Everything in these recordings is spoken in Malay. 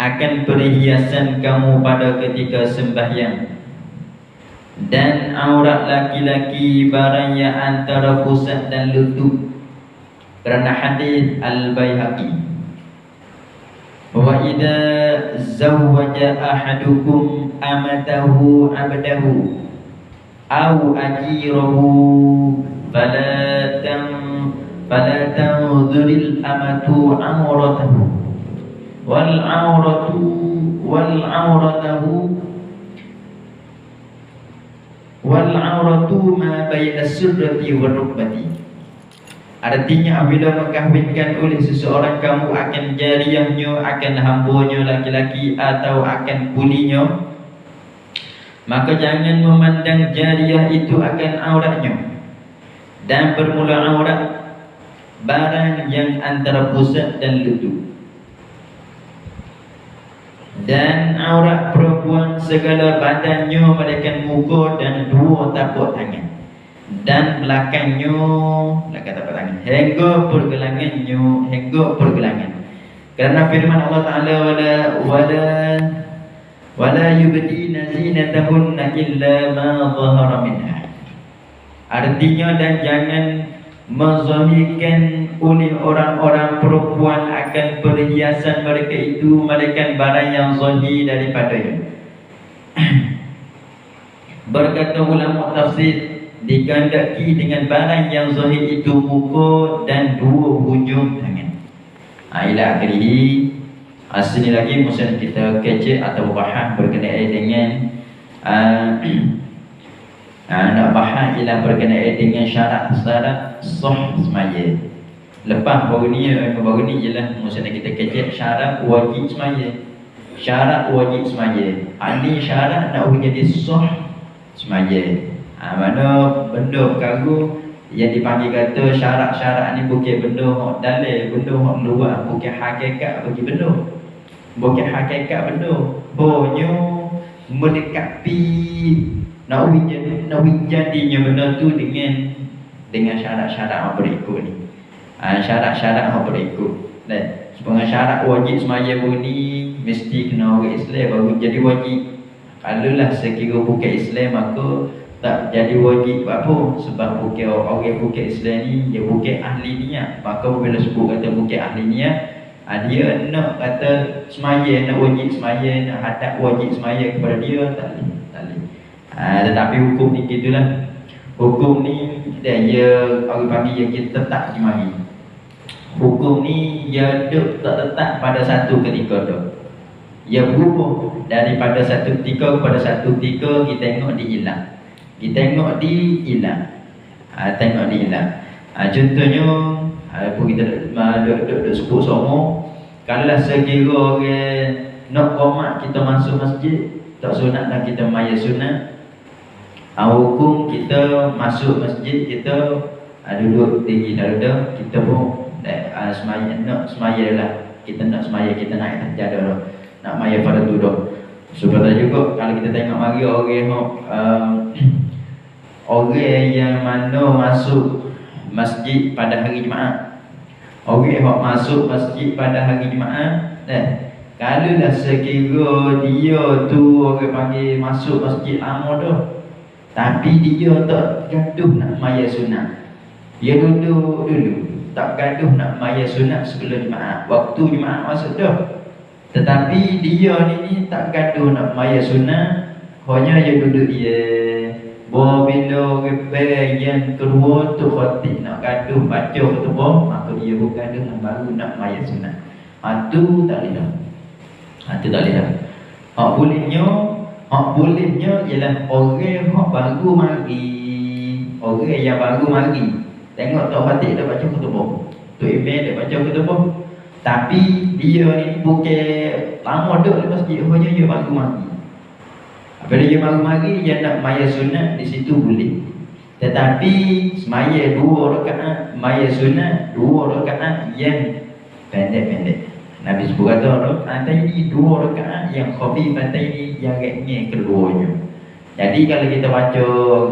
akan perhiasan kamu pada ketika sembahyang, dan aurat laki-laki barang yang antara pusat dan lutut, kerana hadis Al-Baihaqi, wa idza zawwaja ahadukum amatahu abdahu aw ajirahu fala tanzuril amatu auratahu wal auratu ma baina surrati wa rukbati. Artinya apabila mengkahwinkan oleh seseorang kamu akan jariahnya, akan hambanya laki-laki atau akan kulinya, maka jangan memandang jariah itu akan auratnya, dan bermula aurat barang yang antara pusat dan lutut, dan aurat perempuan segala badannya melainkan muka dan dua tapak tangan, dan belakangnya belakang tapak tangan hingga pergelangan. Kerana firman Allah Ta'ala, wala yubdina zinatahunna illa ma zahara minha. Artinya, dan jangan menzahirkan oleh orang-orang perempuan akan perhiasan mereka itu melainkan barang yang zahir daripadanya. Berkata ulama tafsir, digandaki dengan barang yang zahir itu muka dan dua hujung tangan. Ila akhirih. Sini lagi musim kita kecek atau bahas berkenaan dengan nak bahas ialah berkenaan dengan syarat-syarat sah semaya. Lepas baru ni ialah musim kita kecek syarat wajib semaya. Syarat wajib semaya. Ini syarat nak menjadi sah semaya. Mana benda perkara yang dipanggil kata syarat-syarat ni bukan benda hak dalil, benda hak luar, bukan hakikat bagi benda. Bukan hakikat benda. Hanya mendekapi nak jadinya benda tu dengan syarat-syarat yang berikut ni. Syarat-syarat yang berikut. Dan sebenarnya syarat wajib semaya pun ni mesti kena orang Islam baru jadi wajib. Kalaulah sekira bukan Islam maka tak jadi wajib. Apa? Sebab bukan orang bukan Islam ni dia bukan ahli niat. Maka bila sebut kata bukan ahli niat, dia nak kata semaya, nak wajib semaya, nak hadap wajib semaya kepada dia, tak boleh. Tetapi hukum ni gitulah. Hukum ni dia orang panggil yang kita tetap di mari. Hukum ni dia tak tetap pada satu ketika tu. Ia berubah daripada satu ketika kepada satu ketika. Kita tengok dihilang. Tengok dihilang. Contohnya pun kita duduk sebut semua. Kalau sekira orang nak qomat kita masuk masjid, tak sunat dan kita maya sunat. Hukum kita masuk masjid, kita duduk tinggi dada, kita pun semaya, nak semaya lah. Kita nak semaya, kita naik atas jadah, nak maya pada duduk. Seperti juga kalau kita tengok mari orang yang mana masuk masjid pada hari Jumaat, orang yang masuk masjid pada hari Jumaat, kalau dah sekira dia tu orang panggil masuk masjid lama dah, tapi dia tak gaduh nak maya sunat, dia duduk dulu, tak gaduh nak maya sunat sebelum Jumaat, waktu Jumaat masuk dah, tetapi dia ni tak gaduh nak maya sunat, hanya dia duduk dia. Bila yang kedua tu khatib nak gaduh baca khutbah, maka dia bukan dengan baru nak maya sunat. Itu tak boleh dah. Itu tak boleh dah. Hak bolehnya ialah orang hak baru mari. Orang yang baru mari. Tengok Tok Khatib dah baca khutbah, Tok Imam dah baca khutbah, tapi dia ni bukan lama duduk di masjid, hanya dia baru mari. Apabila dia baru mari, dia nak maya sunat, di situ boleh. Tetapi semaya 2 rakaat, maya sunat 2 rakaat yang pendek-pendek. Nabi sebut kata rakaat ini 2 rakaat yang khafifat ini, yang ringan keduanya. Jadi kalau kita baca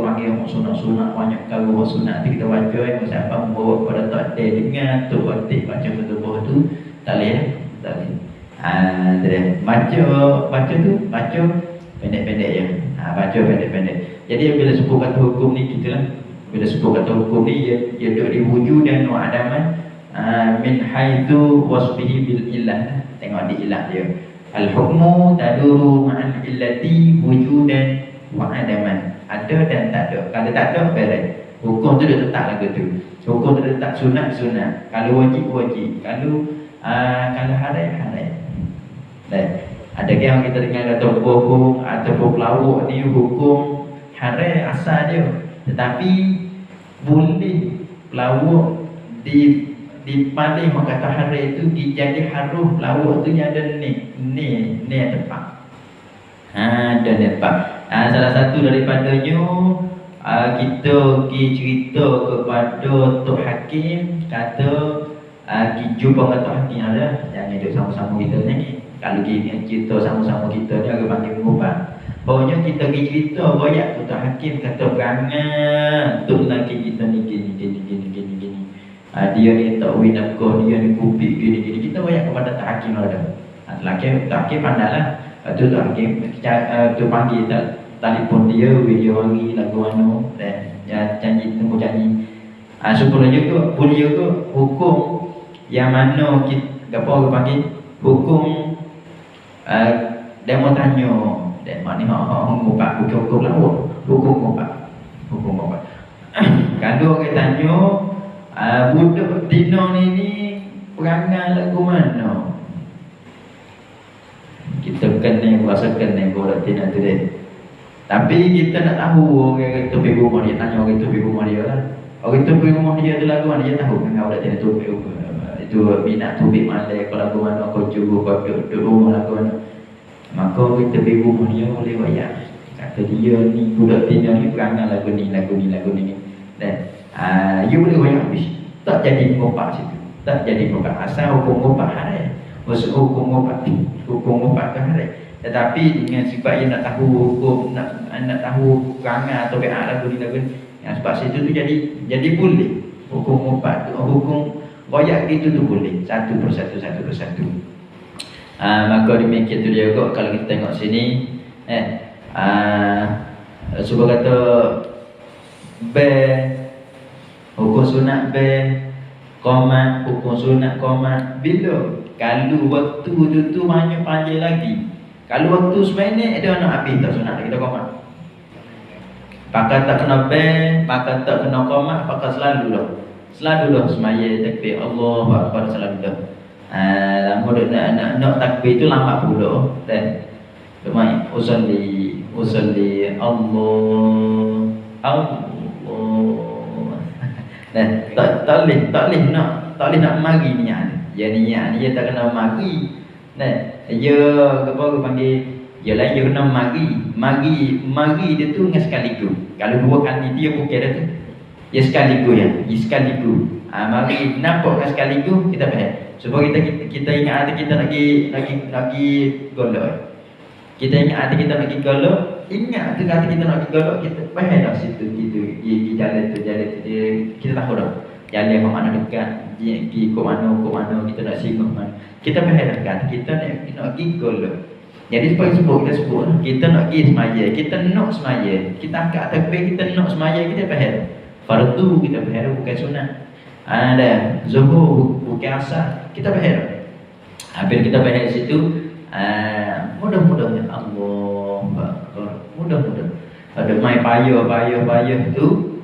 panggil sunat-sunat banyak kalau sunat tu kita baca siapa membawa kepada takdir dengan tu khatib baca khutbah tu tak boleh. Baca pendek-pendek ya. Baca pendek-pendek. Jadi bila sebut kata hukum ni kita lah. Bila sebut kata hukum ni dia duduk di wujudan wa adaman min haitsu wasfihi bil illah. Tengok di ilah dia. Al hukmu taduru ma'al illati wujudan wa adaman. Ada dan tak ada. Kalau tak ada beres. Hukum tu dia letak lagu tu. Hukum tu letak sunat. Kalau wajib. Kalau haram. Ada yang kita dengar kata bohong ataupun pelawak ni hukum haram asal dia. Tetapi boleh pelawak dipaling orang kata haram itu jadi haruh pelawak tu yang ada ni tempat. Ada tempat. Salah satu daripadanya kita pergi cerita kepada Tok Hakim kata jumpa dengan Tok Hakim ada yang hidup sama-sama kita ni. Kalau kita cerita sama-sama kita ni orang panggil mengubah. Pokoknya kita pergi cerita banyak Tok Hakim kata berangan Tok lelaki kita ni gini. Dia ni tak win aku, dia ni kupik gini. Kita banyak kepada Tok Hakim ada. Tok Hakim pandai lah. Tu Tok Hakim tu panggil telefon dia, video wangi lagu anu dan janji. Supaya juga boleh juga hukum yang mana kita apa orang panggil hukum dia mau tanya dan maknanya ngubah hukum lawa, hukum ngubah. Kalau orang tanya budak Tino ni perangai lagu mana, kita kena rasa kena budak Tino tu deh. Tapi kita nak tahu orang itu pergi rumah dia, tanya orang itu pergi rumah dia lah. Orang itu pergi rumah dia tu lagu mana dia tahu kan budak Tino tu itu minat tubik malai kalau lagu mana kau cuba kau duduk rumah lagu mana. Maka kita pergi rumah dia boleh bayar. Kata dia ni budak Tino ni perangai lagu ni. Dan you boleh bayar habis. Tak jadi ngopak situ. Tak jadi ngopak. Asal hukum ngopak haram. Maksud hukum ngopak kan haram. Tetapi dengan sebab dia nak tahu hukum, nak tahu perangai atau beak lagu ni. Yang sebab situ tu jadi boleh. Hukum ngopak tu, hukum royak gitu tu boleh. Satu persatu. Maka demikian tu dia kok kalau kita tengok sini cuba kata hukum sunat qomat, hukum sunat qomat bila kalau waktu tu banyak panjang lagi. Kalau waktu seminit dia nak habis tak sunat kita qomat. Pakai tak kena pakai tak kena qomat, pakai selalu lah semaya takbir Allahu akbar selalu dah. Lama nak takbir tu lambat pula dan Rumai usalli Allah. Dan tak boleh nak mari niat. Ya niat dia tak kena mari. Dan dia apa panggil dia lain dia kena mari dia tu dengan sekaligus. Kalau dua kali dia bukan dah tu. Ya sekaligus. Mari nampak kan sekaligus kita faham. Supaya kita ingat hati kita lagi golok. Kita ingat hati kita lagi golok. Ingat tu hati kita lagi golok. Kita faham dah situ gitu. Di jalan tu kita tahu dah. Jalan ke mana dekat. Pergi ke mana kita nak singgah mana. Kita faham dah hati kita nak pergi golok. Jadi supaya kita sebut kita nak pergi semaya. Kita nak semaya. Kita angkat takbir kita nak semaya kita faham. Fardu kita faham bukan sunat. Ada zuhur bukan asar kita faham. Bila kita faham situ mudah-mudahan Allah mudah-mudahan ada mai payah tu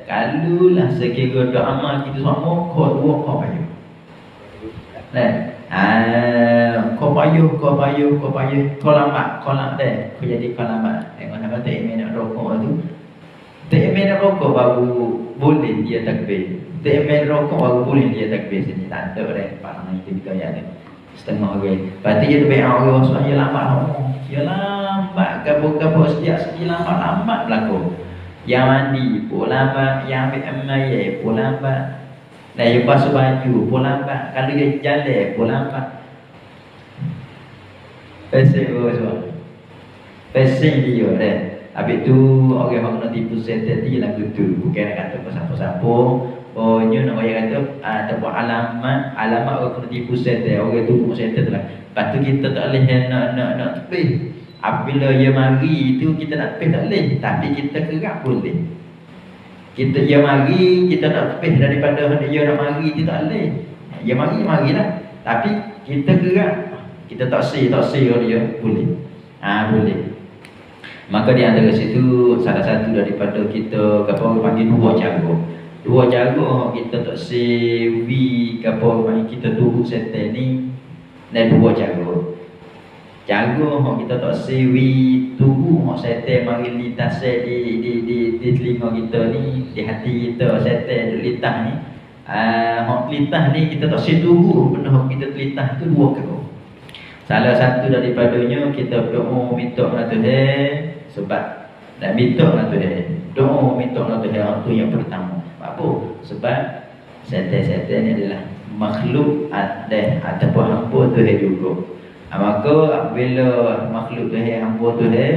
kalau lah sekira doa amal kita semua kau payah. Kau payah kau lambat deh kau jadi kau lambat. Tengok apa tak nak rokok tu. Tak rokok baru boleh dia takbir. Tak rokok baru boleh dia takbir sini. Tak ada orang parang itu kita ya ni. Setengah orang. Berarti dia tu baik orang soalnya lambat ngomong. Dia lambat gapo sejak lambat berlaku. Yang mandi pun lambat, yang ambil air pun lambat. Dan yang basuh baju pun lambat. Kalau dia jalan pun lambat. Pesing dia dah. Habis tu orang nak tipu setan dia lagu tu. Bukan nak kata pasal-pasal. Oh nyo nak orang kata tempat alamat orang kena tipu setan, orang tunggu setan tu lah. Lepas tu kita tak boleh nak tepih. Apabila dia mari itu kita nak tepih tak boleh, tapi kita gerak boleh. Kita dia mari, kita nak tepih daripada dia nak mari itu tak boleh. Dia marilah. Tapi kita gerak, kita tak say dia boleh. Boleh. Maka di antara situ salah satu daripada kita panggil dua cara kita tak sewi kita tunggu setan ni. Dan dua cara kita tak sewi tunggu setan mari lintas di telinga kita ni, di hati kita setan lintas ni. Lintas ni kita tak sewi tunggu benda kita lintas tu dua cara. Salah satu daripadanya kita berdoa minta dengan Tuhan, sebab nak minta dengan Tuhan. Doa minta dengan Tuhan itu yang pertama. Apa? Sebab setan-setan ni adalah makhluk ataupun hamba Tuhan juga. Maka apabila makhluk Tuhan, hamba Tuhan,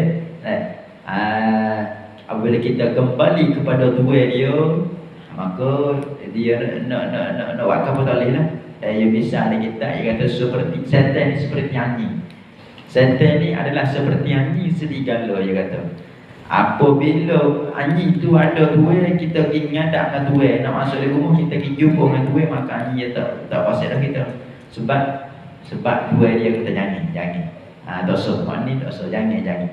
apabila kita kembali kepada Tuhan dia, maka dia nak buat apa tak boleh lah. Dia bisa ada kita, dia kata seperti setan ni seperti nyanyi. Setan ni adalah seperti nyanyi serigala, dia kata. Apabila anjing tu ada Tuhan, kita pergi ngadap dengan Tuhan, nak masuk di rumah kita pergi jumpa dengan Tuhan, maka anjing dia tak pasal dah kita. Sebab Tuhan dia kata jangan. Dosa mak ni dosa, jangan.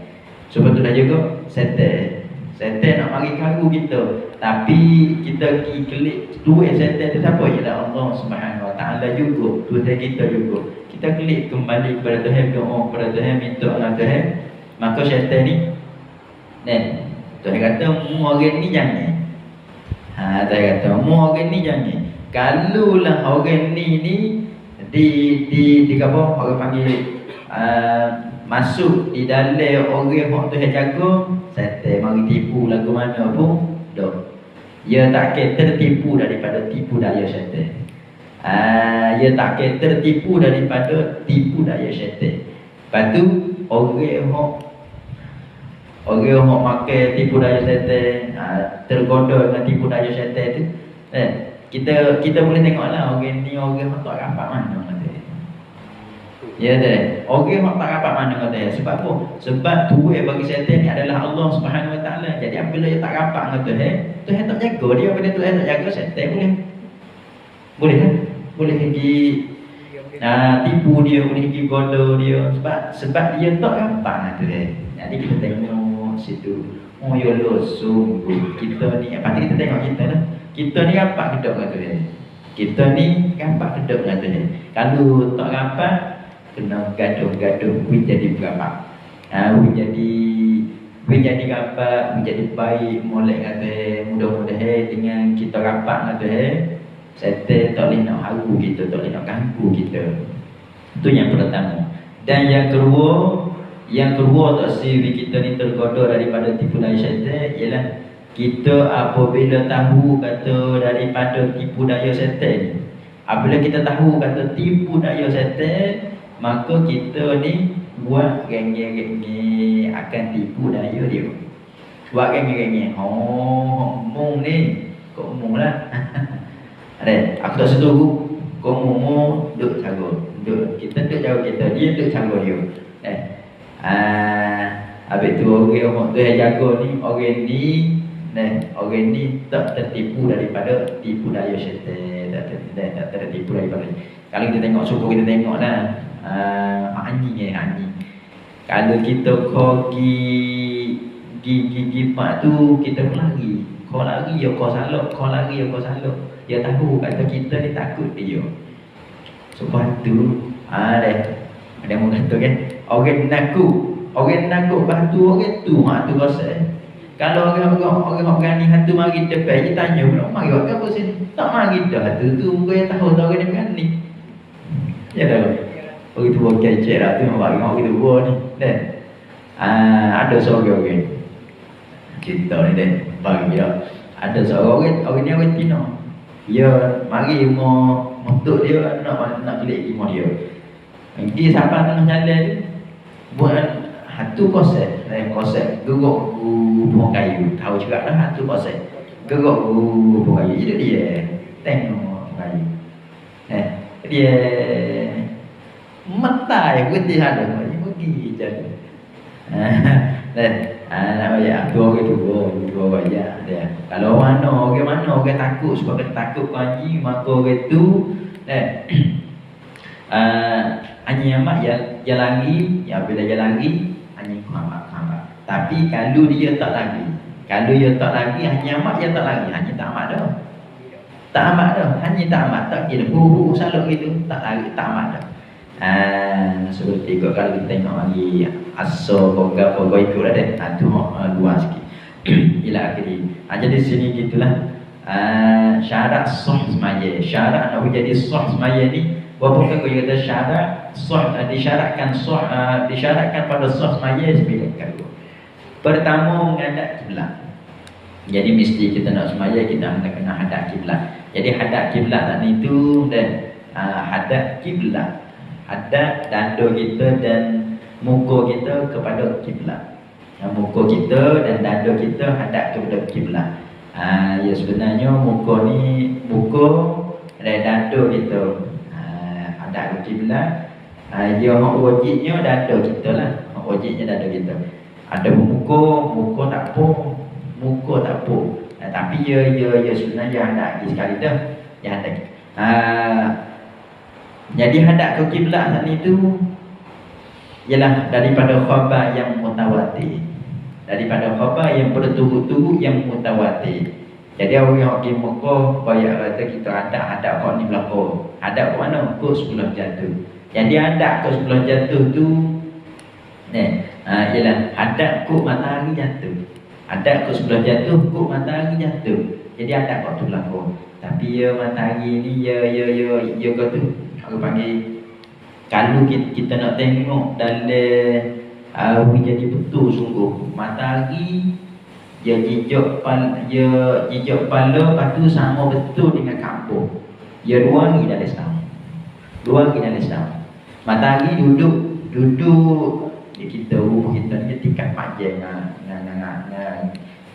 Sebab tu dah juga setan nak mari kagu kita, tapi kita pergi kelik Tuhan setan tu siapa? Ialah Allah Subhanahu Wa Taala juga, Tuhan kita juga. Kita kelik kembali kepada Tuhan, doa kepada Tuhan, minta dengan Tuhan, maka setan ni Tuhan kata mu orang ni jangan. Tuhan kata mu orang ni jangan. Kalau lah orang ni di apa orang panggil masuk di dalam orang yang Tuhan jaga, setan mari tipu lagu mana pun dah. Dia tak kira tertipu daripada tipu daya syaitan. Dia tak kira tertipu daripada tipu daya syaitan. Lepas tu orang yang makan tipu daya syaitan, tergoda dengan tipu daya syaitan tu, kita boleh tengoklah orang ni orang tak rapat mana kata. Ya dah. Orang yang tak rapat mana kata. Sebab apa? Sebab Tuhan bagi syaitan ni adalah Allah Subhanahu Wa Taala. Jadi apabila dia tak rapat dengan Tuhan tak jaga dia. Bila Tuhan tak jaga, syaitan boleh kan? Boleh pergi tipu dia, boleh pergi goda dia. Sebab dia tak rapat dengan Tuhan. Jadi kita tengok situ. Oh ya Allah, sungguh kita ni. Lepas tu kita tengok kita lah. Kita ni rapat kedok dengan Tuhan. Kita ni rapat kedok dengan Tuhan. Kalau tak rapat, kena gaduh-gaduh, jadi beramak. Jadi rapat, menjadi baik, molek kata, mudah-mudahan dengan kita rapat kata, setan tak boleh nak haru kita, tak boleh nak ganggu kita. Itu yang pertama. Dan yang kedua tak siri kita ni tergoda daripada tipu daya syaitan ialah kita apabila tahu kata daripada tipu daya syaitan ni. Apabila kita tahu kata tipu daya syaitan, maka kita ni buat geng-geng akan tipu daya dia. Buat geng-geng. Mung ni kau mung lah. Ada, aku tak setuju. Kau mung duk cara. Kita duk cara kita, dia duk cara dia. Habis tu orang tu yang jaga ni, orang ni tak tertipu daripada tipu daya syaitan. Tak tertipu daripada. Kalau kita tengok suku kita tengoklah. Anjing. Kalau kita gigi pak tu kita lari. Kau lari ya kau salok, Dia tahu kata kita ni takut dia. Sebab tu ada orang kata kan, orang nakut batu orang tu rasa. Kalau orang berani hantu mari depan, dia tanya pula, mari buat apa sini? Tak mari dah hantu tu, orang tahu tak orang ni berani. Ya tahu. Orang tua kecil lah tu, orang tua ni. Ada seorang kita ni bagi dia. Ada seorang orang ni orang Cina. Dia mari rumah untuk dia nak kelik rumah dia. Dia sampai tengah jalan tu buat hantu kosek, gerok buah kayu. Tahu juga lah hantu kosek. Gerok buah kayu. Itu dia. tengok bayi. Dia mata yang putih ada bayi pergi jadi. Nak bayar dua bayar dia. Kalau orang takut sebab dia takut haji maka orang tu anjing amat dia lari, ya bila dia lari anjing hambat. Tapi kalau dia tak lari, anjing amat dia tak lari, anjing tak amat dah. Anjing tak amat, tak kira buru saluk gitu, tak lari, tak amat dah. Seperti kalau kita tengok lagi asal poga ikut lah deh. Tu luas sikit. Ila akhiri. Jadi sini gitulah. Syarat sah semaya. Syarat nak jadi sah semaya ni, berapa kali kata syarat sah disyaratkan pada sah semaya sembilan kali. Pertama menghadap kiblat. Jadi mesti kita nak semaya kita kena hadap kiblat. Jadi hadap kiblat tadi tu dan hadap kiblat. Hadap dada kita dan muka kita kepada kiblat. Muka kita dan dada kita hadap kepada kiblat. Ya sebenarnya muka dan dada kita hadap ke kiblat. Ya hak wajibnya dada kita lah. Hak wajibnya dada kita. Ada muka tak apa. Tapi ya sebenarnya hadap sekali dah. Ya hadap. Jadi hadap ke kiblat tadi tu ialah daripada khabar yang mutawatir. Daripada khabar yang berturut-turut yang mutawatir. Jadi orang yang pergi Mekah banyak kata kita hadap kau ni belakang. Hadap ke mana? Ke sebelah jatuh. Jadi hadap ke sebelah jatuh tu ialah hadap ke matahari jatuh. Hadap ke sebelah jatuh, ke matahari jatuh. Jadi hadap kau tu belakang. Tapi ya matahari ni ya kau tu aku panggil, kalau kita nak tengok dalam jadi betul sungguh matahari dia jejak kepala lepas tu sama betul dengan kampung. Dia dua hari dalam setahun. Matahari duduk di kita rumah kita ni tingkat panjang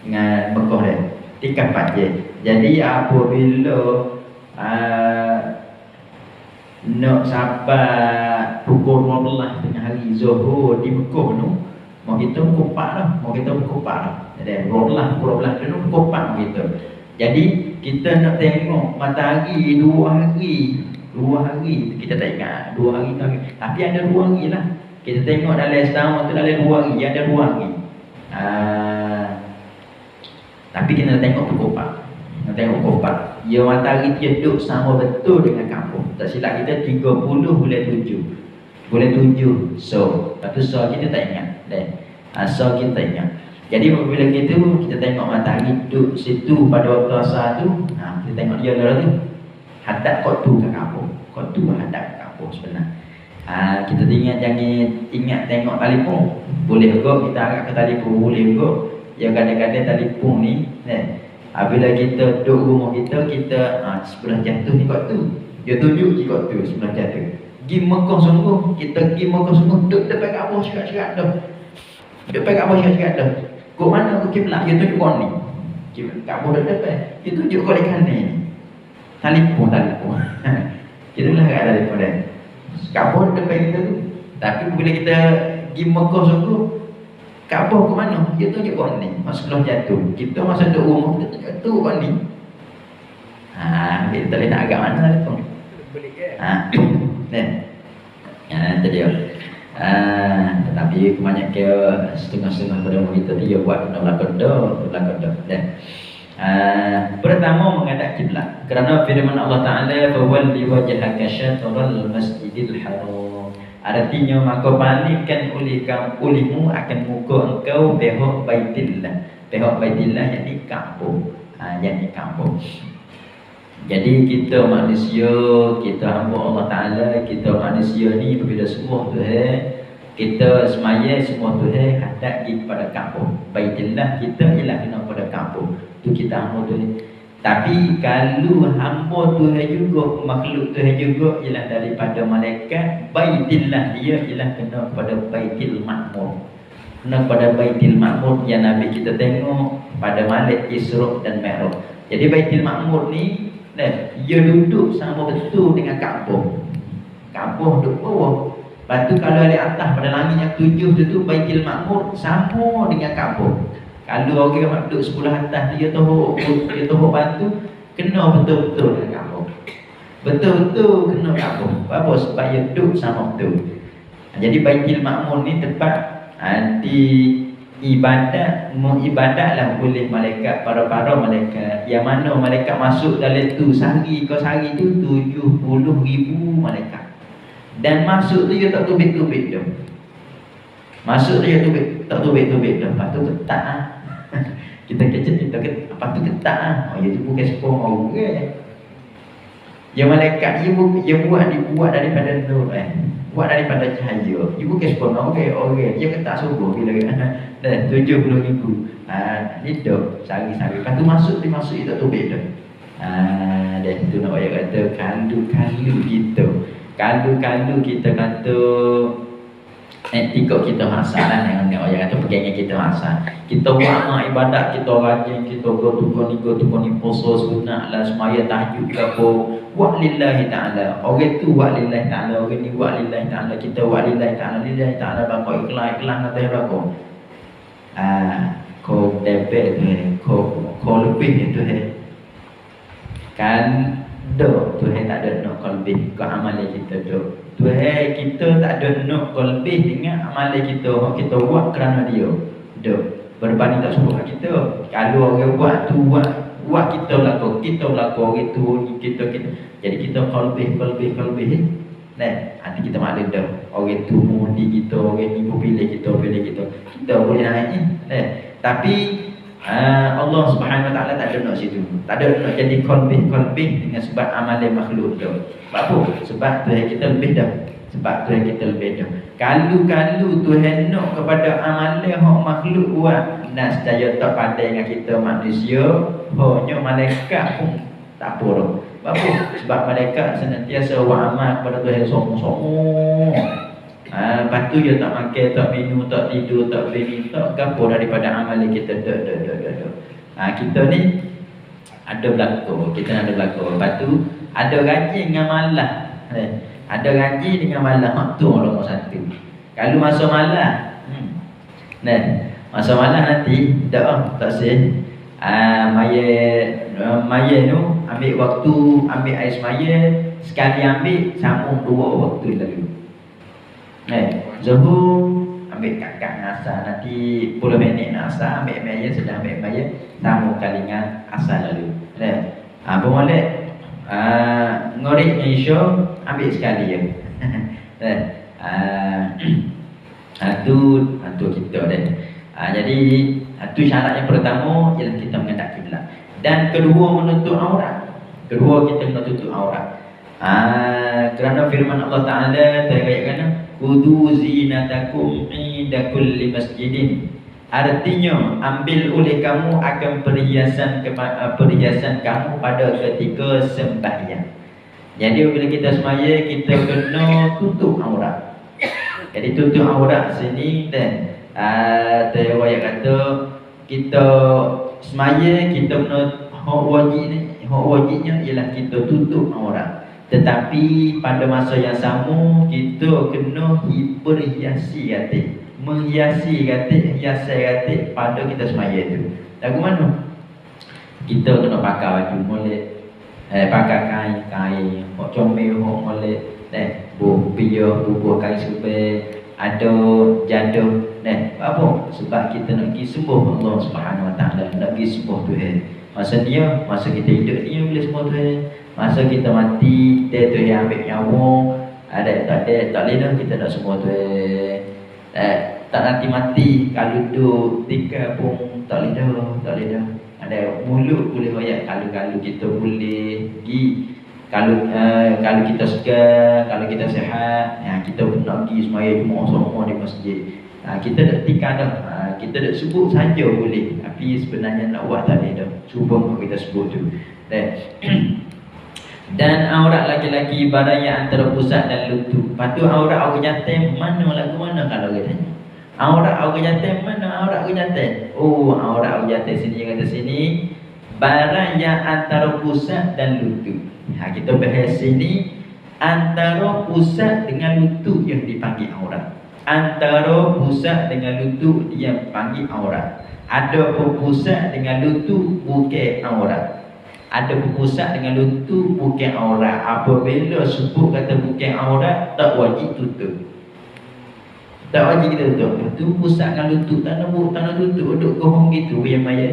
dengan Mekah dia tingkat panjang. Jadi apabila nak sampai pukul 12 tengah hari Zuhur di Mekah tu, mau kita kupak lah. Jadi 12 tu kupak kita. Jadi kita nak tengok matahari 2 hari kita tak ingat 2 hari tapi ada 2 hari lah. Kita tengok dalam setahun tu dalam 2 hari, ada 2 hari. Tapi kita nak tengok kupak. Ya matahari dia duduk sama betul dengan kampung. Tak silap kita 30 bulan 7. So, lepas tu so kita tak ingat. So kita ingat. Jadi apabila kita tengok matahari duduk situ pada waktu asar tu, kita tengok dia lah tu. Hadap kau tu ke kampung. Kau tu hadap ke kampung sebenarnya. Kita jangan ingat tengok telefon. Boleh juga kita agak ke telefon, boleh juga. Ya kadang-kadang telefon ni bila kita duduk rumah kita sebelah jatuh ni kot tu. Dia tunjuk je kot tu sebelah jatuh. Pergi Mekah sungguh, duduk depan Kaabah syarat-syarat dah. Kau mana aku kiblat, dia tunjuk kau ni. Kaabah duduk depan, dia tunjuk kau di kanan ni. Telefon. Itulah kat telefon dia. Kaabah duduk depan kita tu. Tapi bila kita pergi Mekah sungguh, Kaabah ke mana? Dia tunjuk kau ni. Masa sebelah jatuh. Kita masa duduk rumah, kita tunjuk tu kau ni. Kita tak boleh nak agak mana lah tu. Itu dia. Tetapi kebanyakan setengah-setengah pada kita tu dia buat kena belakang. Pertama menghadap kiblat. Kerana firman Allah Taala, "Fawalli wajhaka syatral masjidil haram." Artinya maka palingkan olehmu akan muka engkau pihak Baitillah. Pihak Baitillah yang di kampung. Jadi kita manusia, kita hamba Allah Ta'ala, kita manusia ni berbeza semua Tuhan. Kita semaya semua Tuhan hadap kepada kampung. Baitillah kita ialah kena pada kampung. Tu kita hamba Tuhan. Tapi kalau hamba Tuhan juga, makhluk Tuhan juga ialah daripada malaikat, Baitillah dia ialah kena kepada Baitil Ma'mur. Kena kepada Baitil Ma'mur yang Nabi kita tengok pada Malam Isra' dan Mi'raj. Jadi Baitil Ma'mur ni Dia duduk sama betul dengan Kaabah. Kaabah duduk bawah. Lepas tu kalau di atas pada langit yang 7 tu Baitul Makmur sama dengan Kaabah. Kalau orang duduk sebelah atas dia tohok batu, kena betul-betul dengan Kaabah. Betul-betul kena Kaabah. Apa? Sebab dia duduk sama betul. Jadi Baitul Makmur ni tempat di ibadatlah oleh malaikat, para malaikat. Yang mana malaikat masuk dalam tu sehari tu 70,000 malaikat. Dan masuk tu dia tak tubik-tubik dah. Masuk tu dia tak tubik-tubik dah. Lepas tu ketak ah. Kita kecil kita lepas tu ketak ah. Oh dia tu bukan sepuluh orang. Yang malaikat dia buat daripada nur buat daripada cahaya. Dia bukan sepuluh orang. Dia ketak subuh bila dah 70,000. Ni dah sehari-hari. Lepas tu masuk dia tak tubik dah. Dah tu nak ayat kata kalu kita. Kalau kita kata etika kita masak lah, yang orang kata pegangnya kita masak. Kita buat amal ibadat, kita rajin, kita go tukar ni puasa sunat lah, semaya tahajud ke apa, buat lillahi ta'ala. Orang tu buat lillahi ta'ala, orang ni buat lillahi ta'ala, kita buat lillahi ta'ala bakal ikhlas kata berapa. Kau debet tu kau lebih tu kan. Tuhan tak ada nak lebih ke amalan kita tu. Tuhan kita tak ada nak lebih dengan amalan kita. Kita buat kerana dia. Berbanding tak suruh kita. Kalau orang buat tu buat kita laku orang tu kita. Jadi kita lebih. Nanti kita maklum dah. Orang tu mundi kita, orang ni pilih kita. Kita boleh naik ni. Tapi Allah Subhanahu Wa Taala tak ada nak situ. Tak ada nak jadi qalbih dengan sebab amalan makhluk tu. Sebab apa? Sebab Tuhan kita lebih dah. Kalau Tuhan nak kepada amalan hak makhluk buat, nescaya tak pandai dengan kita manusia, hanya malaikat pun tak apa dah. Sebab apa? Sebab malaikat senantiasa buat amal kepada Tuhan semua. Lepas tu dia tak makan, tak minum, tak tidur, tak beri, tak gapo daripada amalan kita. Kita ni ada berlaku, Lepas tu ada rajin dengan malam. Ada rajin dengan malam. Hak tu nombor satu. Kalau masa malam, masa malam nanti tak sih. Maya tu ambil waktu, ambil air semaya, sekali ambil sambung 2 waktu lalu. Zuhur ambil kakak asar, nanti 10 minit nak asar, ambil maya, sedang ambil maya, sambung kali dengan asar lalu. Bermulai ngoriknya isya, ambil sekali je. Tu kita dah. Jadi tu syarat yang pertama ialah kita menghadap kiblat. Dan kedua menutup aurat. Kita kena tutup aurat. Kerana firman Allah Taala terkait Kudu zinatakum inda kulli masjidin. Artinya ambil oleh kamu akan perhiasan kamu pada ketika sembahyang. Jadi bila kita sembahyang kita kena tutup aurat. Jadi tutup aurat sini dan riwayat kata kita sembahyang kita kena hak wajibnya ialah kita tutup aurat. Tetapi pada masa yang sama kita kena berhiasi hati, menghiasi hati pada kita semaya tu. Lagu mana? Kita kena pakai baju molek, pakai kain, hok comel, hok molek, bubuh kain super, ada jaduh, apa? Sebab kita nak pergi sembuh Allah Subhanahu Wa Taala, nak pergi sembuh Tuhan. Masa kita hidup ni boleh sembuh Tuhan. Masa kita mati, dia tu yang ambil nyawa. Tak boleh dah kita nak semua tu. Tak nanti mati, kalau duduk tika pun tak boleh dah. Ada mulut boleh royak, kalau kita boleh pergi. Kalau kita segar, kalau kita sihat, kita pun nak pergi semaya semua di masjid. Kita dah tika dah. Kita dah sebut saja boleh. Tapi sebenarnya nak buat tak boleh dah. Cuba kita sebut tu. Dan aurat laki-laki barang yang antara pusat dan lutut. Lepas tu aurat orang jantan mana lagu mana kalau kita tanya. Aurat orang jantan mana aurat orang jantan? Oh, aurat orang jantan sini yang kata sini. barang yang antara pusat dan lutut. Kita bahas sini antara pusat dengan lutut yang dipanggil aurat. Antara pusat dengan lutut yang panggil aurat. Ada pusat dengan lutut bukan aurat. Ada pusat dengan lutut bukan aurat. Apabila sebut kata bukan aurat, tak wajib tutup. Tak wajib kita tutup. Itu pusat dengan lutut, tak nak tutup, duduk kohong gitu yang maya.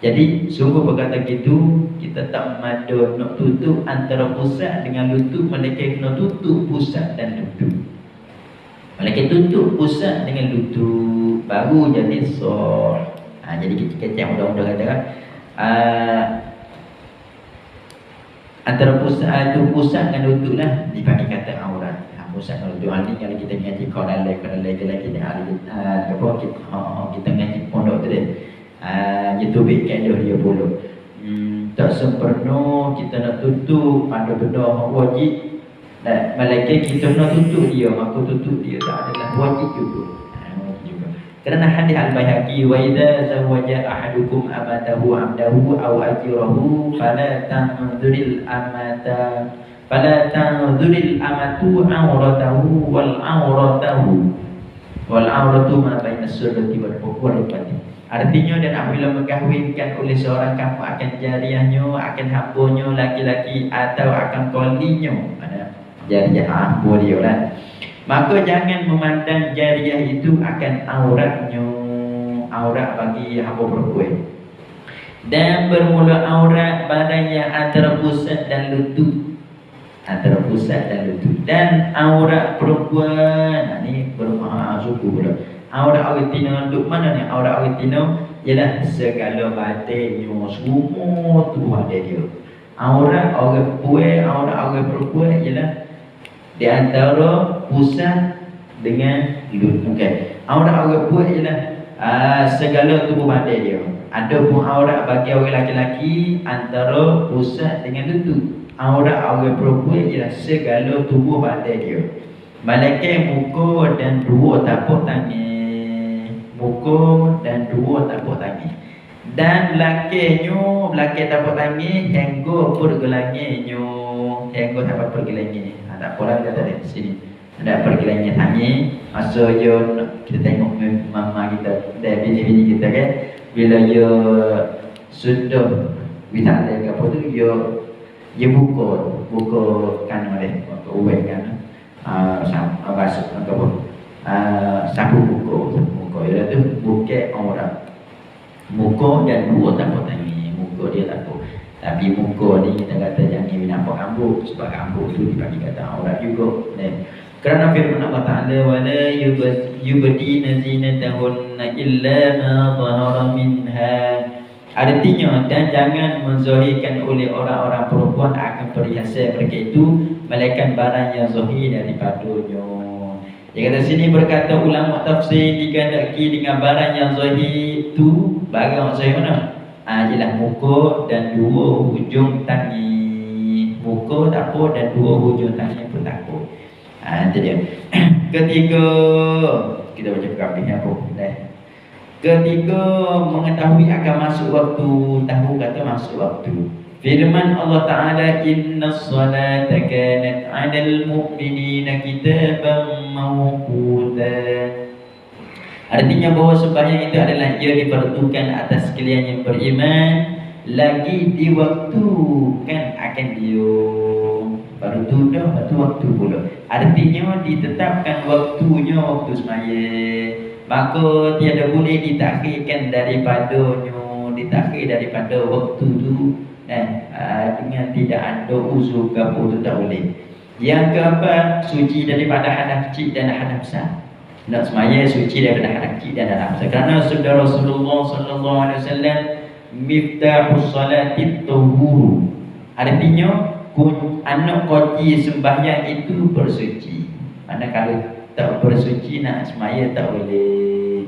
Jadi sungguh berkata gitu, kita tak madu nak tutup antara pusat dengan lutut, melainkan kena tutup pusat dan lutut. Melainkan tutup pusat dengan lutut baru jadi sah. Jadi kita mudah-mudahan kata antara pusat itu pusat dengan lutut lah dipanggil kata aurat. Pusat dengan lutut ni kalau kita ngaji koralai kita kita ngaji pondok tu dia. Itu bikin dia puluh. Tak sempurna kita nak tutup pada benda wajib. Dan malaikat kita nak tutup dia, maka tutup dia tak adalah wajib juga. Kerana hadis Al-Baihaqi, wa idza zawaja ahadukum amatahu amdahu aw ajrahu fala tanzuril amatu awratahu wal awratu ma baina surrati wal fuqrati. Artinya dan apabila mengkahwinkan oleh seorang kamu akan jariahnya, akan hambanya laki-laki atau akan kolinya, mana jariah hamba dia lah. Maka jangan memandang jariah itu akan auratnya, aurat bagi hamba perempuan. Dan bermula aurat barang yang antara pusat dan lutut, antara pusat dan lutut. Dan aurat perempuan, ini bermaha suku pula. Aurat awet tino duk mana ni? Aurat awet tino ialah segala badannya, semua tubuh ada dia. Aurat awet perempuan ialah di antara pusat dengan lutut. Okey. Aurat awet perempuan ialah segala tubuh badan dia. Ada pun aurat bagi orang lelaki antara pusat dengan lutut. Aurat awet perempuan ialah segala tubuh badan dia. Malaikat muka dan dua tapak tangan. Muka dan dua tapak tangan. Dan belakang tapak tangan hingga pergelangannya. Hingga tapak pergelangan. Tak apalah kata di sini. Ada pergelangan tangan. Masa kita tengok mama kita, bini-bini kita kan, bila dia sudah bila ada apa tu, dia buka kanan dia, buka ubat kan. Basuh sapu muka dia tu bukan aurat. Muka dan dua tapak tangan. Muka dia tak apa. Tapi muka ni kita kata jangan nampak rambut, sebab rambut tu dipanggil kata aurat juga. Kerana firman Allah Ta'ala, wala yubdina zinatahunna illa ma dhahara minha. Artinya, dan jangan menzahirkan oleh orang-orang perempuan akan perhiasan mereka itu, melainkan barang yang zahir daripadanya. Dia kata sini berkata ulama tafsir digandaki dengan barang yang zahir itu, barang zahir mana? Ialah muka dan dua hujung tangan. Muka tak apa dan dua hujung tangan pun tak apa. Itu dia. Ketiga, kita baca kabehnya apa? Ketiga, mengetahui akan masuk waktu. Tahu kata masuk waktu. Firman Allah Ta'ala, innas salata kanat 'alal mu'minina kitaban mawquta. Artinya bahawa sembahyang itu adalah ia diperuntukkan atas sekalian yang beriman, lagi diwaktukan akan dia. Baru tu dah waktu pula. Artinya ditetapkan waktunya waktu sembahyang. Maka tiada boleh ditakhirkan daripada waktu tu dengan tidak ada uzur ke apa tu tak boleh. Yang keempat, suci daripada hadas kecil dan hadas besar. Nak semaya suci daripada hadas kecil dan hadas besar. Kerana sabda Rasulullah sallallahu alaihi wasallam, miftahus salati tuhur. Artinya anak kunci sembahyang itu bersuci. Mana kalau tak bersuci nak semaya tak boleh.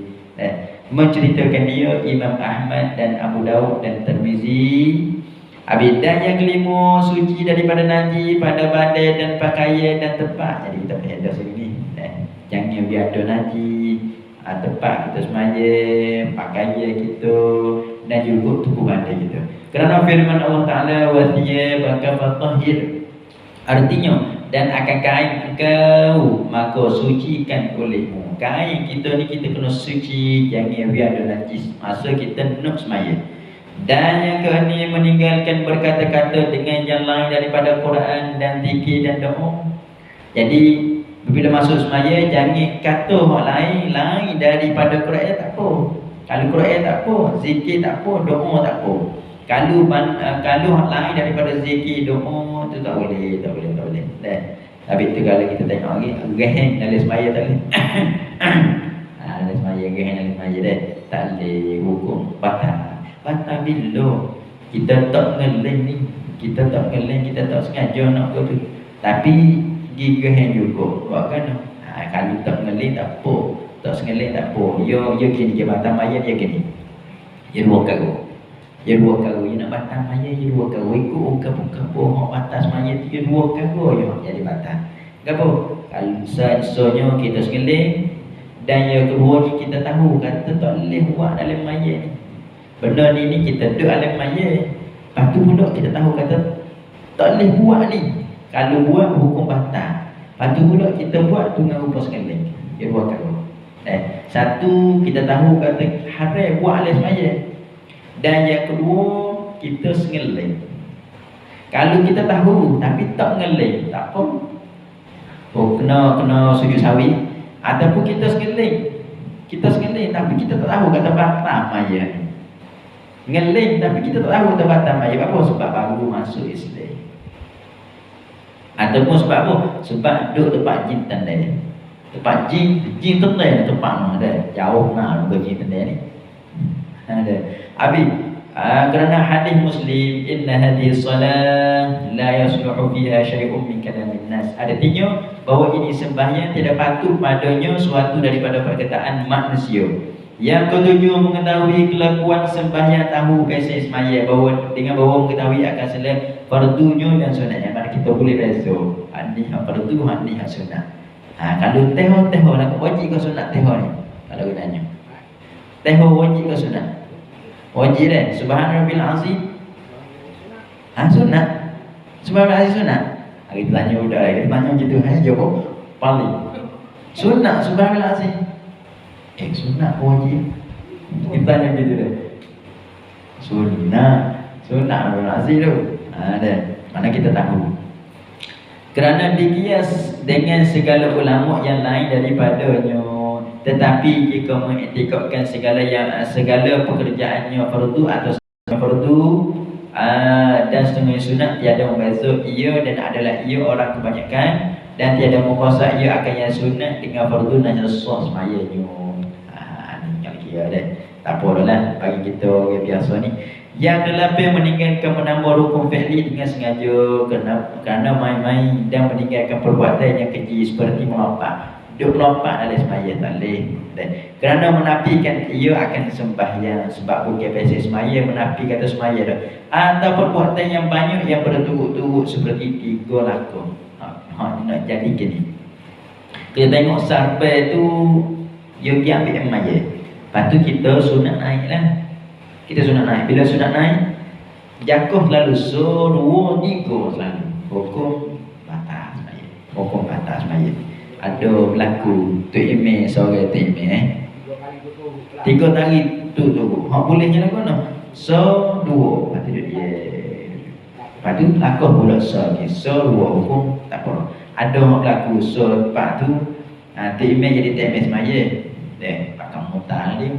Menceritakan dia Imam Ahmad dan Abu Daud dan Tirmizi. Dan yang kelima, suci daripada najis pada badan dan pakaian dan tempat. Jadi kita perhatikan sini. Jangan biar ada najis tempat kita semaya, pakaian kita, dan juga tubuh badan kita. Kerana firman Allah Ta'ala wa thiyabaka fatahhir, artinya dan akan kain engkau maka sucikan olehmu. Kain kita ni kita kena suci, jangan biar ada najis masa kita nak semaya. Dan yang keenam, meninggalkan berkata-kata dengan yang lain daripada Quran dan zikir dan doa. Jadi bila masuk semaya jangan kata orang lain daripada Quran tak apa. Kalau Quran tak apa, zikir tak apa, doa tak apa. Kalau orang lain daripada zikir, doa tu tak boleh. Dah. Tapi tu kalau kita tengok lagi, geheng dalam semaya tak boleh. Dalam semaya geheng dalam semaya dah tak boleh, hukum batal. Batal bila kita tak ngeleng ni, kita tak sengaja nak tu. Tapi gigih juga buat kan. Kalau tak ngeleng tak apa, tak sengeleng tak apa. Yo gini je batal maya dia gini. Dia dua kali. Dia nak batal maya dia dua kali. Ikut buka hak batas maya dia dua kali yo jadi batal. Gapo? Kalau sesuanya kita sengeleng dan yang kedua ni kita tahu kata tak boleh buat dalam maya ni. Benda ni kita duduk dalam maya. Lepas tu pula kita tahu kata tak boleh buat ni. Kalau buat hukum batal. Lepas tu pula kita buat tu dengan rupa sekali. Dia buat kata. Satu kita tahu kata haram buat alis maya. Dan yang kedua kita sengeleng. Kalau kita tahu tapi tak ngeleng, tak apa. Kena sujud sawi. Ataupun kita sengeleng. Tapi kita tak tahu kata batal maya ni. Ngeleng tapi kita tak tahu kata batal maya. Apa sebab baru masuk Islam. Ataupun sebab apa? Sebab duduk tempat jin tandai. Tempat jin tandai tempat mana ada. Jauh nak ke jin tandai ni. Ada. Kerana hadis Muslim, inna hadhihi salat la yasluhu fiha syai'un min kalamin nas. Artinya bahawa ini sembahyang tidak patut padanya suatu daripada perkataan manusia. Yang ketujuh, mengetahui kelakuan sembahyang tahu beza semaya bahawa mengetahui akan selain fardunya dan sunatnya. Mana kita boleh beza ni hak fardu, ni hak sunat. Kalau teho lah wajib ke sunat teho ni? Kalau gunanya teho wajib ke sunat? Wajib dah. Subhanallah azim. Sunat. Subhanallah azim sunat. Kita tanya udah, kita tanya macam tu. Jawab paling sunat subhanallah azim. Sunat wajib. Kita tanya macam tu dah. Sunat azim tu. Dah. Mana kita tahu. Kerana dikias dengan segala ulama yang lain daripadanya. Tetapi jika mengiktikadkan segala pekerjaannya fardu atau fardu dan setengah sunat, tiada membeza ia dan adalah ia orang kebanyakan, dan tiada mengkosak ia akan yang sunat dengan fardu dan sesuai semayanya. Ni yang kira dah. Tak apa lah bagi kita orang biasa ni. Yang ke-8, meninggalkan menambah rukun fi'li dengan sengaja kerana main-main dan meninggalkan perbuatan yang keji seperti melompat. Duk melompat dalam semaya tak boleh. Kerana menafikan ia akan sembahyang. Sebab bukan biasa semaya, menafi kata semaya dah. Atau perbuatan yang banyak yang berturut-turut seperti 3 lakon. Nak jadi gini. Kita tengok sampai tu dia pergi ambil semaya. Lepas tu kita sunat naik lah. Kita sunat naik. Bila sunat naik, jakuh lalu 2, 3 selalu. Hukum batas semaya. Hukum batas semaya. Ada berlaku tu email seorang tu email 3 kali tu hak bolehnya lagu no. 2 lepas tu dia lepas tu lakuh pula 2 hukum tak apa. Ada hak berlaku lepas tu tu email jadi TMS semaya pakai mutar dia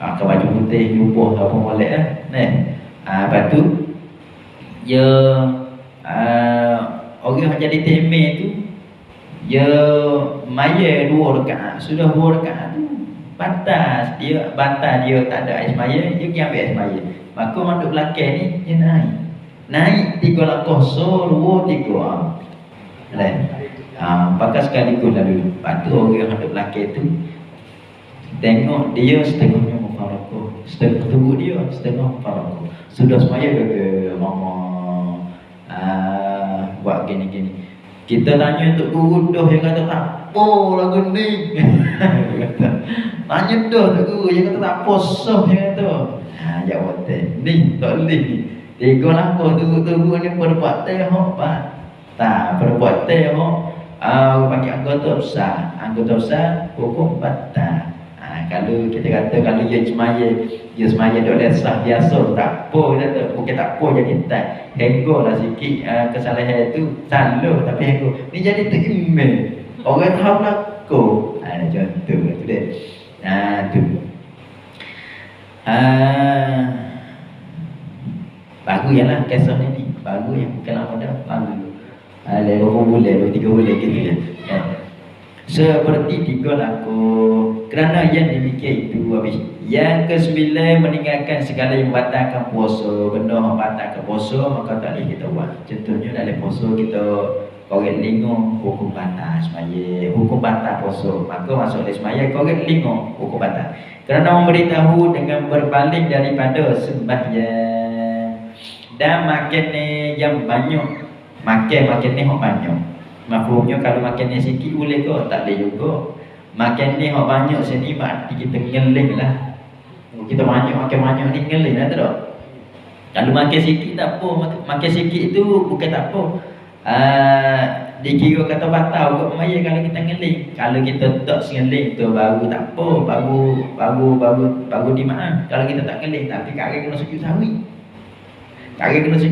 pakai baju putih jubah apa molek lah lepas tu dia orang yang jadi TMS tu dia maya 2 rakaat. Sudah 2 rakaat tu batas dia tak ada ais maya, dia pergi ambil ais maya. Maka orang duduk belakang ni dia naik 3 langkah 2 3 pakai sekaligus lalu. Lepas tu orang yang duduk belakang tu tengok dia setengahnya mufaraqah, setengah tunggu dia setengah mufaraqah. Sudah semaya ke mama buat gini-gini. Kita tanya untuk guru dah, dia kata tak apa lagu ni. Nanya dah tak guru, dia kata tak posoh dia kata. Ha jawab ni tak boleh ni. Tiga lah apa tu ni perbuat hok tak perbuat hok bagi anggota besar hukum batal. Kalau kita kata kalau dia semaya dok lesah biasa tak apa kata bukan tak apa jadi tak henggo lah sikit kesalahan tu salah tapi henggo ni jadi terimeh orang tahu laku contoh tu deh tu baru yang lah kisah ni baru yang bukan lama dah baru beberapa bulan 2-3 bulan gitu ya. Seperti tiga laku kerana yang demikian itu habis. Yang ke-9 meninggalkan segala yang membatalkan puasa. Benda membatalkan puasa maka tak boleh kita buat. Contohnya dalam puasa kita korek lingung hukum batal semaya, hukum batal puasa. Maka masuk dalam semaya korek lingung hukum batal. Kerana memberitahu dengan berbalik daripada sembahyang dan makan yang banyak. Makan ni hok banyak. Mafhumnya kalau makan ni sikit boleh ke? Tak boleh juga. Makan ni hok banyak sini berarti kita ngeling lah. Kita makan banyak ni ngeling lah tak? Kalau makan sikit tak apa. Makan sikit tu bukan tak apa. Dikira kata batal kot maya kalau kita ngeling. Kalau kita tak ngeling tu baru tak apa. Baru dimaaf. Kalau kita tak ngeling tapi kaki kena sujud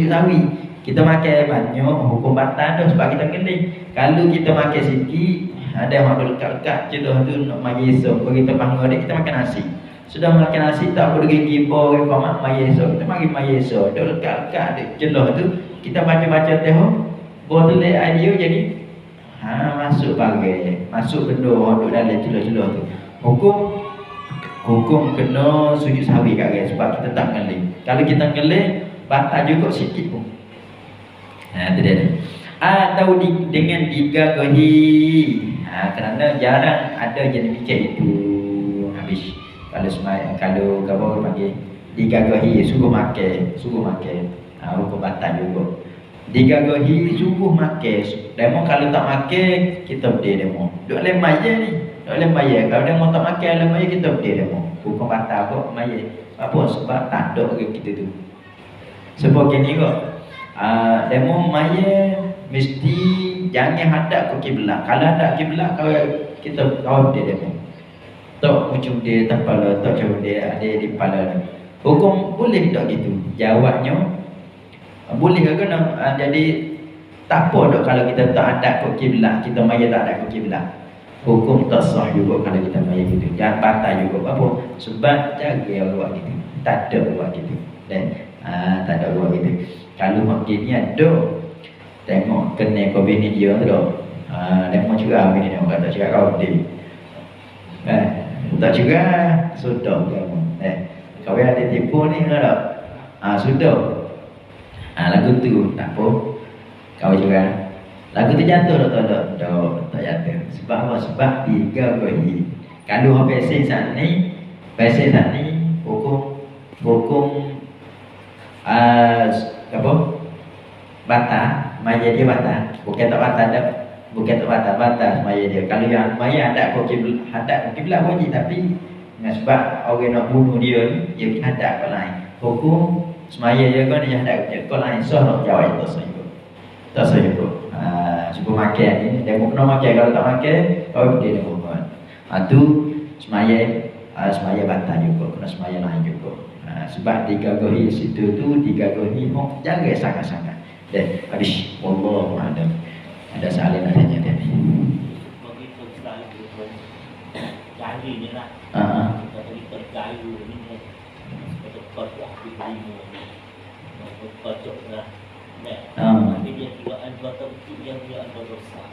sawi. Kita makan banyak hukum batal dah sebab kita ngeling. Kalau kita makan sikit ada yang ada lekat-lekat je tu nak mari esok. Kalau kita bangun dia kita makan nasi. Sudah makan nasi tak perlu gigi bo ke komak mari esok. Kita mari esok. Dah lekat-lekat dia jelah tu kita baca-baca teh botol idea jadi masuk bagai masuk benda duduk dalam celah-celah tu. Hukum kena sujud sawi kat guys sebab kita tak ngeling. Kalau kita ngeling batal juga sikit pun. Itu dia. Atau dengan digagahi. Kerana jarang ada yang demikian itu. Habis. Kalau kamu panggil digagahi suruh makan. Hukum batal juga. Digagahi suruh makan. Demo kalau tak makan kita berdiri demo. Duk lemah je ni. Kalau demo tak makan lemah je kita berdiri demo. Hukum batal kok maya. Apa sebab tak ada orang kita tu. Sebab gini kok demo maya mesti jangan hadap ke kiblat. Kalau hadap kiblat kita kau dia demo. Tak ujung dia tak kepala, tak jauh dia ada di kepala. Hukum boleh tak gitu? Jawabnya boleh ke kena jadi tak apa dok kalau kita tak hadap ke kiblat, kita maya tak hadap ke kiblat. Hukum tak sah juga kalau kita maya gitu. Jangan batal juga apa? Sebab jaga awak gitu. Tak ada awak gitu. Dan tak ada awak gitu. Kalau makinnya ada tengok kena kau bini dia tu dah. Tengok juga bini dia kata cakap kau dia. Tak juga sudah kamu. Kau ada tipu ni ke tak? Sudah. Lagu tu tak apa. Kau juga. Lagu tu jatuh tak? Tak jatuh. Sebab apa? Sebab digagahi. Kalau habis saat ni hukum apa? Batal, maya dia batal. Bukan tak batal dah. Batal maya dia. Kalau yang maya hadap ke kiblat wajib tapi sebab orang nak bunuh dia ni dia hadap ke lain. Hukum semaya dia kan dia hadap ke lain. So nak jawab tak sah juga. Cuba makan ni dia kena makan. Kalau tak makan kau dia bunuh. Tu semaya batal juga. Kena semaya lain juga. Sebab digagahi situ tu digagahi jaga sangat-sangat. Dan habis wallahu a'lam. Ada soalan adanya dia ni. Bagi tergayu jari ni lah. Bagi tergayu ni betul kocok di lima. Betul kocok lah. Tapi dia juga anggota kecil yang dia anggota besar.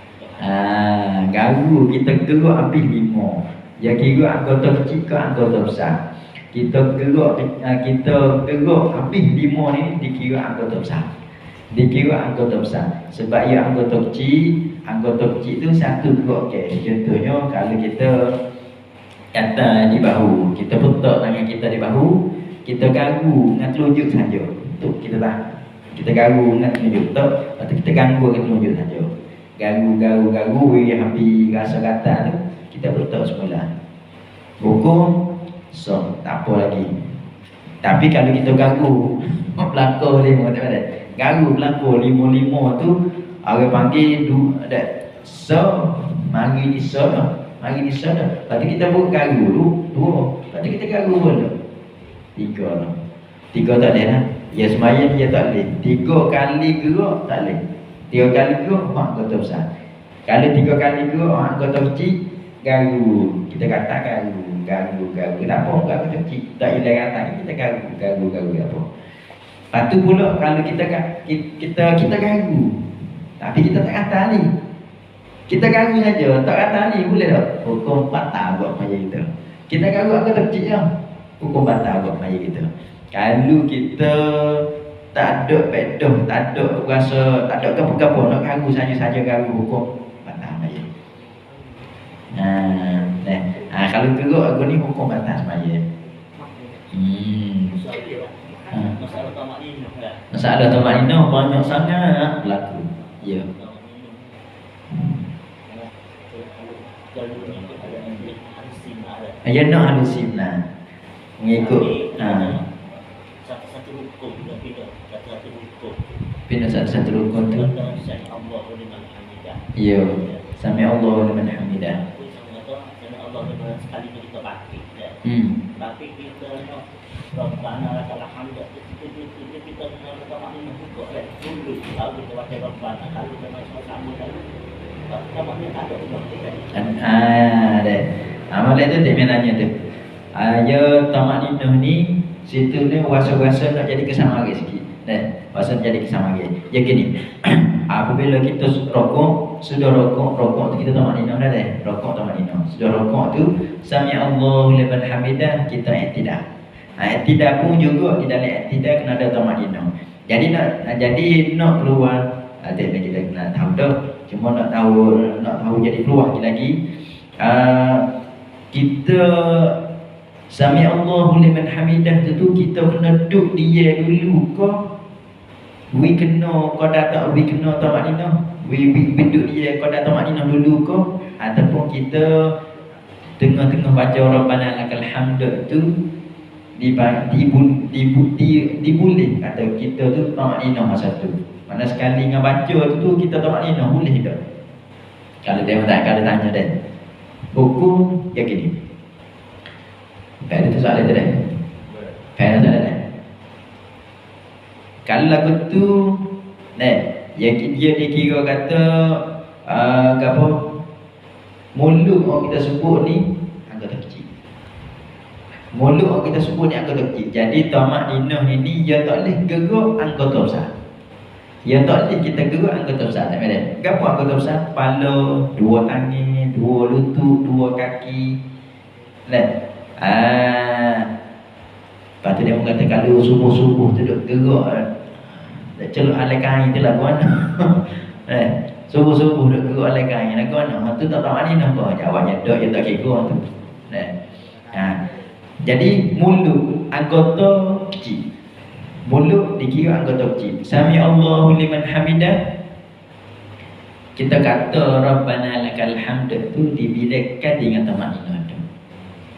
Garu kita geruk habis 5. Ya kira anggota kecil ke anggota besar. Kita geruk habis 5 ni dikira anggota besar. Sebab ia anggota kecil tu satu geruk ke. Contohnya kalau kita kata di bahu, kita putar tangan kita di bahu, kita garu dengan telunjuk saja. Tu kita tak. Kita garu dengan telunjuk tu, atau kita ganggu dengan telunjuk saja. Garu yang habis rasa kata tu kita putar semula. Hukum so tak apa lagi. Tapi kalau kita ganggu pelakor lima tak ada. Ganggu pelakor lima tu orang panggil ada so mari di so dah. Mari di so dah. Lepas kita pun ganggu dulu dua. Lepas kita ganggu pun tiga lah. Tiga tak boleh lah. Ya sembahyang dia tak boleh. 3 kali gerak tak boleh. 3 kali gerak mak anggota besar. Kalau 3 kali gerak anggota kecil ganggu. Kita kata ganggu. Tak apa ganggu kecil. Tak hilang kata kita ganggu apa. Lepas tu pula kalau kita ganggu. Tapi kita tak kata ni. Kita ganggu saja, tak kata ni boleh tak? Hukum batal buat macam kita. Kita ganggu anggota kecil je. Hukum batal buat macam kita. Kalau kita tak ada pedoh, tak ada rasa, tak ada apa-apa nak ganggu saja ganggu hukum batal aja. Kalau gerak aku ni hukum batal semaya. Masalah tamak ini kan. Masalah tamak ini banyak sangat berlaku. Ya. Ya nak halusinah. Mengikut satu hukum dah satu hukum. Pindah satu rukun tu. Allah liman hamidah. Ya. Sami Allah liman hamidah. Allah sekali kita bakti. Bakti kita nak Rabbana lakal hamd. Kita nak tamak ini hukum dulu. Kalau kita baca Rabbana kalau kita sama dulu. Tamak ni ada hukum. Deh. Amalan tu dia nanya tu. Ya tamak ni situ ni wasa-wasa nak jadi kesama lagi sikit. Wasa jadi kesama lagi. Ya gini. Apabila kita sudah rokok tu kita tamak dah deh. Rokok tamak sudah rokok tu sami Allahu liman hamidah kita i'tidah. I'tidah pun juga di dalam i'tidah kena ada tamak. Jadi nak keluar ada kita kena tahu dah. Cuma nak tahu jadi keluar lagi. Kita sami Allahu liman hamidah tu kita kena duduk dia dulu ke we kena qada tak we kena tamakninah we duduk dia qada tamakninah dulu ke ataupun kita tengah-tengah baca Rabbana lakal hamd tu diboleh kata kita tu tamakninah masa tu. Mana sekali dengan baca tu kita tamakninah boleh tak? Kalau tanya dia hukum ya gini. Ada tu soalan tu dah. Ada soalan dah. Kalau lagu tu dia dikira kata apa mulut orang kita sebut ni anggota kecil. Mulut orang kita sebut ni anggota kecil. Jadi tamak ninah ni dia tak boleh gerak anggota besar. Ya tak boleh kita gerak anggota besar tak ada. Gapo anggota besar? Kepala, 2 tangan, 2 lutut, 2 kaki. Lepas tu dia kata kalau subuh-subuh tu duk gerak celuk alai kain tu lah kawan. Subuh-subuh duk gerak alai kain lah kawan. Tu tak tahu ni apa. Jawabnya dok dia tak kira tu. Jadi mulut anggota kecil. Mulut dikira anggota kecil. Sami Allahu liman hamidah. Kita kata Rabbana lakal hamd tu dibilekkan dengan tamakninah tu.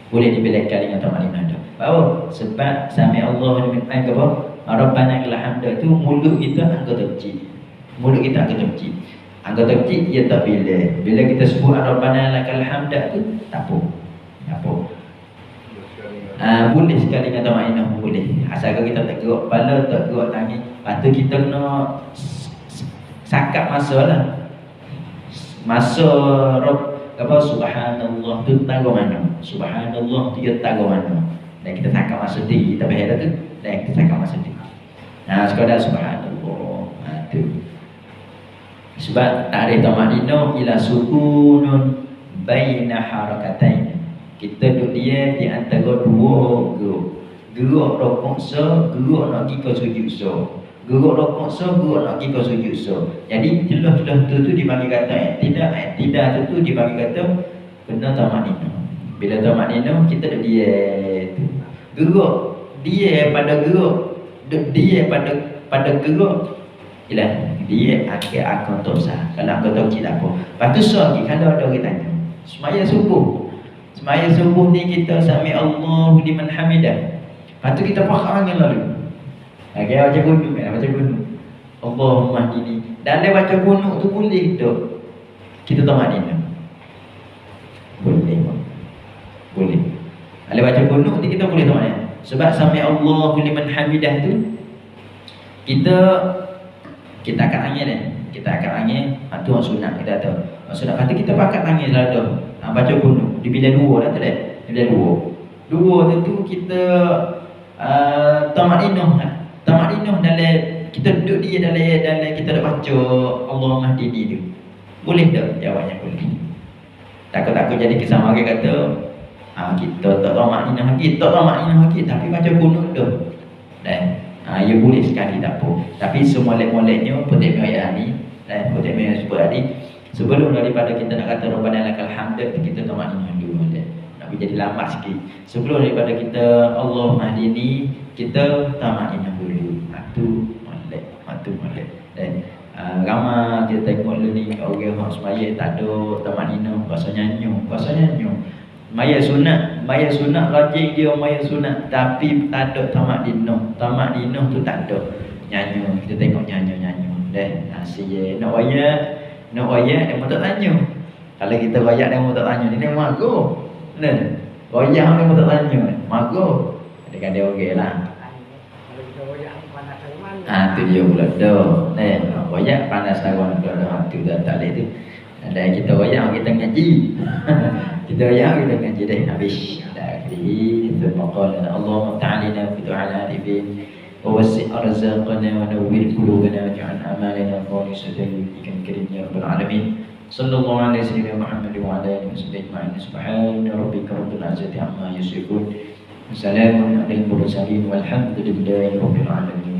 Boleh dibilekkan dengan tamakninah tu. Bahawa sebab sami Allahu liman hamidah Rabbana lakal hamd tu mulut kita anggota kecil. Mulut kita anggota kecil. Anggota kecil dia tak bilek. Bila kita sebut Rabbana lakal hamd tu tak apa. Tak apa. Boleh sekali kata makna boleh. Asalkan kita tak gerak kepala, tak gerak tangan. Lepas tu kita kena sakap masa lah. Masa apa subhanallah tu tahu mana. Subhanallah tu dia tahu mana. Dan kita sakap masa tinggi kita bahaya tu. Dan kita sakap masa tinggi. Sekadar subhanallah. Tu. Sebab ta'rif tamakninah ila sukunun baina harakatain. Kita duduk dia di antara 2 gerak. Gerak rokok so, gerak nak pergi ke sujud so. Gerak rokok so, gerak nak pergi ke sujud so. Jadi jelas-jelas tu dibagi kata tidak tu dibagi kata kena tamakninah. Bila tamakninah kita duduk dia tu. Gerak dia pada gerak. Dia pada gerak. Ialah dia akhir akal dosa. Kalau akal dosa tak apa. Lepas tu so lagi kalau ada orang tanya semaya subuh Semaya subuh ni kita sami Allahu liman hamidah. Lepas tu kita faham yang lalu. Okay, baca kunut baca kunut. Allahumma hdini. Dalam baca kunut tu boleh tak kita tamadina? Boleh. Boleh. Dalam baca kunut tu kita boleh tamadina. Sebab sami Allahu liman hamidah tu kita angkat angin ni. Kita angkat angin, tu orang sunat kita tahu. Orang sunat kata kita pakat angin selalu. Baca kunut di bila dua dah tu dah. Bila dua. Dua tu kita tamadinah dalam kita duduk dia dalam kita dah baca Allahumma hdini tu. Boleh tak? Jawabnya boleh. Takut-takut jadi kesama dia kata kita tak tamadinah lagi tapi baca kunut tu. Dan ia boleh sekali tak apa. Tapi semolek-moleknya petik ayat ni dan petik ayat sebut tadi sebelum daripada kita nak kata Rabbana lakal hamd kita tamadinah dulu dah. Nak jadi lambat sikit. Sebelum daripada kita Allahumma hdini kita tamadinah dulu. Tu molek. Dan ramai kita tengok dulu ni orang yang semaya tak ada tamadinah, puasa nyanyi. Maya sunat rajin dia maya sunat tapi tak ada tamadinah tu tak ada. Nyanyi, kita tengok nyanyi. Dan asyik nak wayat dia mau tak tanya. Kalau kita wayat dia mau tak tanya ni mago. Nah, wayat dia mau tak tanya, mago. Dekat dia okeylah. Tu dia pula dah. Wayat panas lawan dah tu dah tak leh tu. Dan kita wayat kita ngaji. Kita wayat kita ngaji dah habis. Dah akhiri thumma qala Allahumma ta'alina fi du'al arifin wa wasi' arzaqana wa nawwir qulubana waj'al amalana khalisatan lika karim ya rabbal alamin. Sallallahu alaihi wasallam Muhammad wa ala alihi wasallam. Subhana rabbika rabbil izzati amma yasifun. Wassalamun alal mursalin walhamdulillahi rabbil alamin.